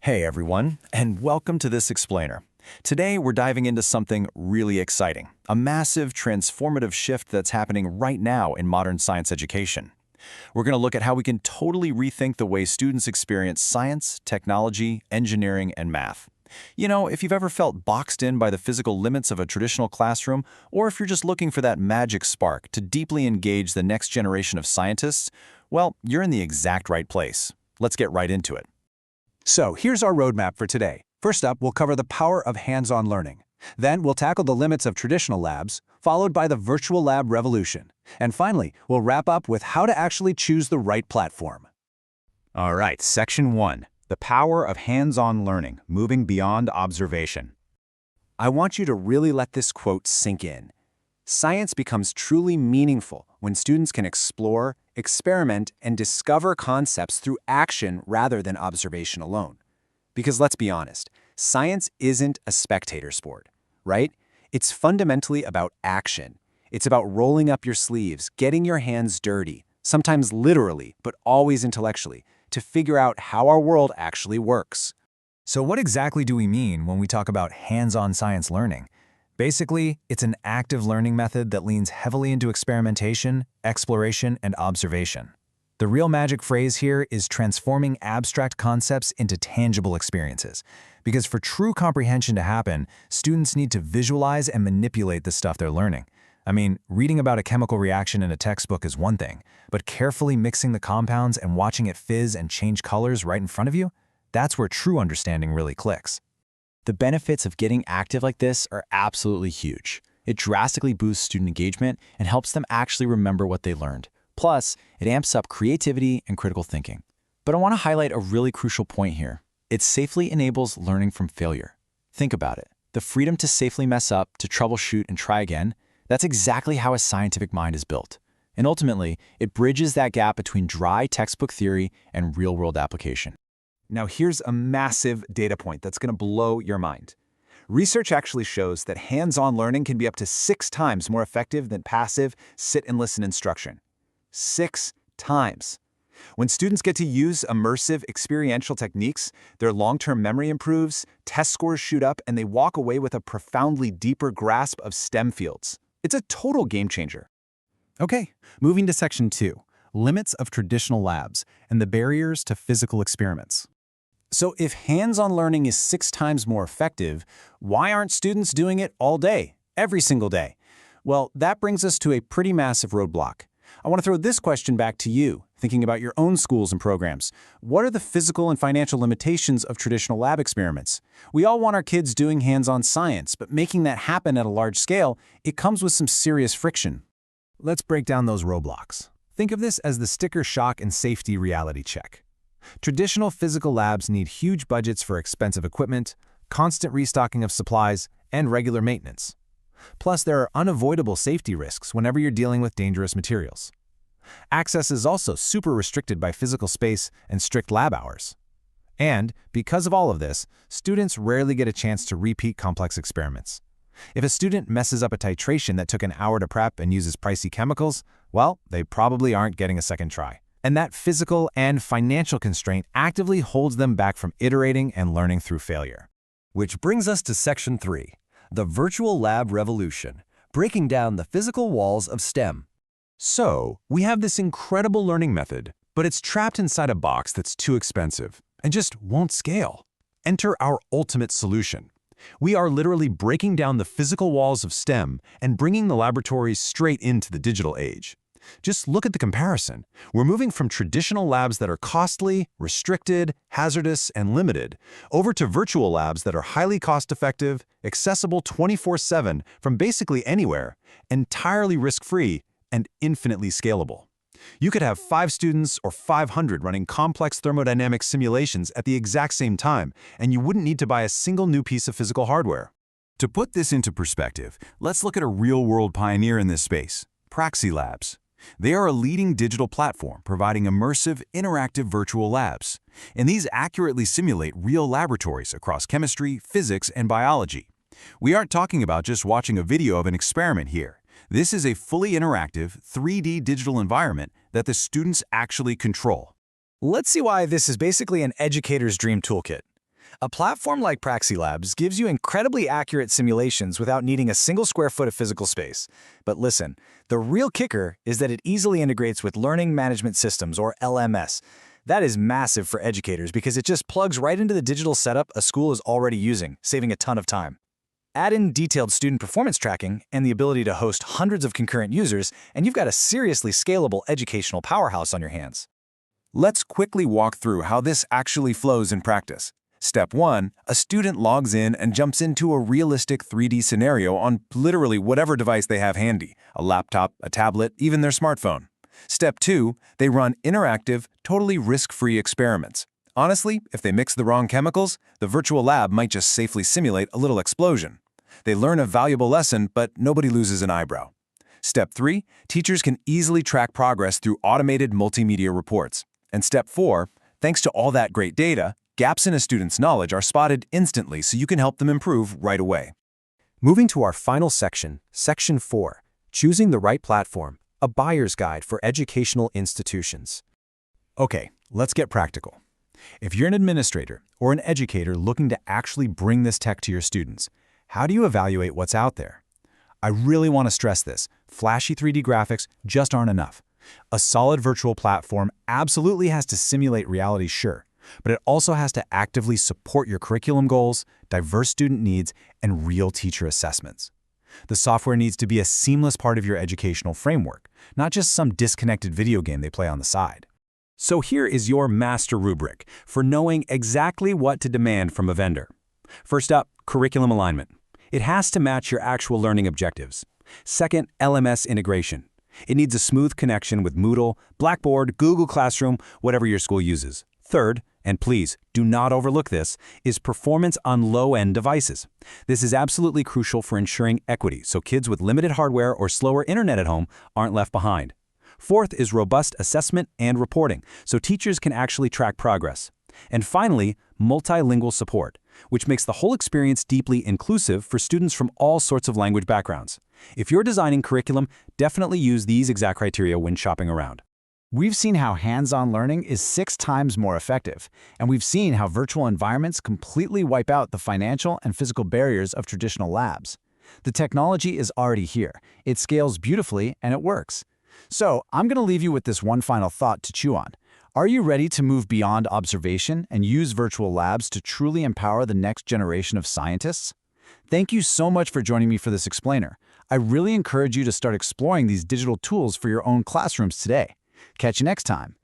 Hey everyone, and welcome to this explainer. Today we're diving into something really exciting, a massive transformative shift that's happening right now in modern science education. We're going to look at how we can totally rethink the way students experience science, technology, engineering, and math. You know, if you've ever felt boxed in by the physical limits of a traditional classroom, or if you're just looking for that magic spark to deeply engage the next generation of scientists, well, you're in the exact right place. Let's get right into it. So here's our roadmap for today. First up, we'll cover the power of hands-on learning. Then we'll tackle the limits of traditional labs, followed by the virtual lab revolution. And finally, we'll wrap up with how to actually choose the right platform. All right, Section 1. The power of hands-on learning, moving beyond observation. I want you to really let this quote sink in. Science becomes truly meaningful when students can explore, experiment, and discover concepts through action rather than observation alone. Because let's be honest, science isn't a spectator sport, right? It's fundamentally about action. It's about rolling up your sleeves, getting your hands dirty, sometimes literally, but always intellectually, to figure out how our world actually works. So what exactly do we mean when we talk about hands-on science learning? Basically, it's an active learning method that leans heavily into experimentation, exploration, and observation. The real magic phrase here is transforming abstract concepts into tangible experiences. Because for true comprehension to happen, students need to visualize and manipulate the stuff they're learning. I mean, reading about a chemical reaction in a textbook is one thing, but carefully mixing the compounds and watching it fizz and change colors right in front of you, that's where true understanding really clicks. The benefits of getting active like this are absolutely huge. It drastically boosts student engagement and helps them actually remember what they learned. Plus, it amps up creativity and critical thinking. But I want to highlight a really crucial point here. It safely enables learning from failure. Think about it. The freedom to safely mess up, to troubleshoot and try again, that's exactly how a scientific mind is built. And ultimately, it bridges that gap between dry textbook theory and real-world application. Now here's a massive data point that's going to blow your mind. Research actually shows that hands-on learning can be up to 6 times more effective than passive sit-and-listen instruction. 6 times. When students get to use immersive experiential techniques, their long-term memory improves, test scores shoot up, and they walk away with a profoundly deeper grasp of STEM fields. It's a total game changer. Okay, moving to Section 2, limits of traditional labs and the barriers to physical experiments. So if hands-on learning is 6 times more effective, why aren't students doing it all day, every single day? Well, that brings us to a pretty massive roadblock. I want to throw this question back to you, thinking about your own schools and programs. What are the physical and financial limitations of traditional lab experiments? We all want our kids doing hands-on science, but making that happen at a large scale, it comes with some serious friction. Let's break down those roadblocks. Think of this as the sticker shock and safety reality check. Traditional physical labs need huge budgets for expensive equipment, constant restocking of supplies, and regular maintenance. Plus, there are unavoidable safety risks whenever you're dealing with dangerous materials. Access is also super restricted by physical space and strict lab hours. And, because of all of this, students rarely get a chance to repeat complex experiments. If a student messes up a titration that took an hour to prep and uses pricey chemicals, well, they probably aren't getting a second try. And that physical and financial constraint actively holds them back from iterating and learning through failure. Which brings us to Section 3, the virtual lab revolution, breaking down the physical walls of STEM. So, we have this incredible learning method, but it's trapped inside a box that's too expensive and just won't scale. Enter our ultimate solution. We are literally breaking down the physical walls of STEM and bringing the laboratories straight into the digital age. Just look at the comparison. We're moving from traditional labs that are costly, restricted, hazardous, and limited, over to virtual labs that are highly cost-effective, accessible 24/7 from basically anywhere, entirely risk-free, and infinitely scalable. You could have 5 students or 500 running complex thermodynamic simulations at the exact same time, and you wouldn't need to buy a single new piece of physical hardware. To put this into perspective, let's look at a real-world pioneer in this space, PraxiLabs. They are a leading digital platform providing immersive, interactive virtual labs, and these accurately simulate real laboratories across chemistry, physics, and biology. We aren't talking about just watching a video of an experiment here. This is a fully interactive, 3D digital environment that the students actually control. Let's see why this is basically an educator's dream toolkit. A platform like PraxiLabs gives you incredibly accurate simulations without needing a single square foot of physical space. But listen, the real kicker is that it easily integrates with Learning Management Systems, or LMS. That is massive for educators because it just plugs right into the digital setup a school is already using, saving a ton of time. Add in detailed student performance tracking and the ability to host hundreds of concurrent users, and you've got a seriously scalable educational powerhouse on your hands. Let's quickly walk through how this actually flows in practice. Step 1, a student logs in and jumps into a realistic 3D scenario on literally whatever device they have handy, a laptop, a tablet, even their smartphone. Step 2, they run interactive, totally risk-free experiments. Honestly, if they mix the wrong chemicals, the virtual lab might just safely simulate a little explosion. They learn a valuable lesson, but nobody loses an eyebrow. Step 3, teachers can easily track progress through automated multimedia reports. And Step 4, thanks to all that great data, gaps in a student's knowledge are spotted instantly so you can help them improve right away. Moving to our final section, Section 4, Choosing the Right Platform, a Buyer's Guide for Educational Institutions. Okay, let's get practical. If you're an administrator or an educator looking to actually bring this tech to your students, how do you evaluate what's out there? I really want to stress this. Flashy 3D graphics just aren't enough. A solid virtual platform absolutely has to simulate reality, sure, but it also has to actively support your curriculum goals, diverse student needs, and real teacher assessments. The software needs to be a seamless part of your educational framework, not just some disconnected video game they play on the side. So here is your master rubric for knowing exactly what to demand from a vendor. First up, curriculum alignment. It has to match your actual learning objectives. Second, LMS integration. It needs a smooth connection with Moodle, Blackboard, Google Classroom, whatever your school uses. Third, and please do not overlook this, is performance on low-end devices. This is absolutely crucial for ensuring equity so kids with limited hardware or slower internet at home aren't left behind. Fourth is robust assessment and reporting so teachers can actually track progress. And finally, multilingual support, which makes the whole experience deeply inclusive for students from all sorts of language backgrounds. If you're designing curriculum, definitely use these exact criteria when shopping around. We've seen how hands-on learning is 6 times more effective, and we've seen how virtual environments completely wipe out the financial and physical barriers of traditional labs. The technology is already here, it scales beautifully, and it works. So, I'm going to leave you with this one final thought to chew on. Are you ready to move beyond observation and use virtual labs to truly empower the next generation of scientists? Thank you so much for joining me for this explainer. I really encourage you to start exploring these digital tools for your own classrooms today. Catch you next time.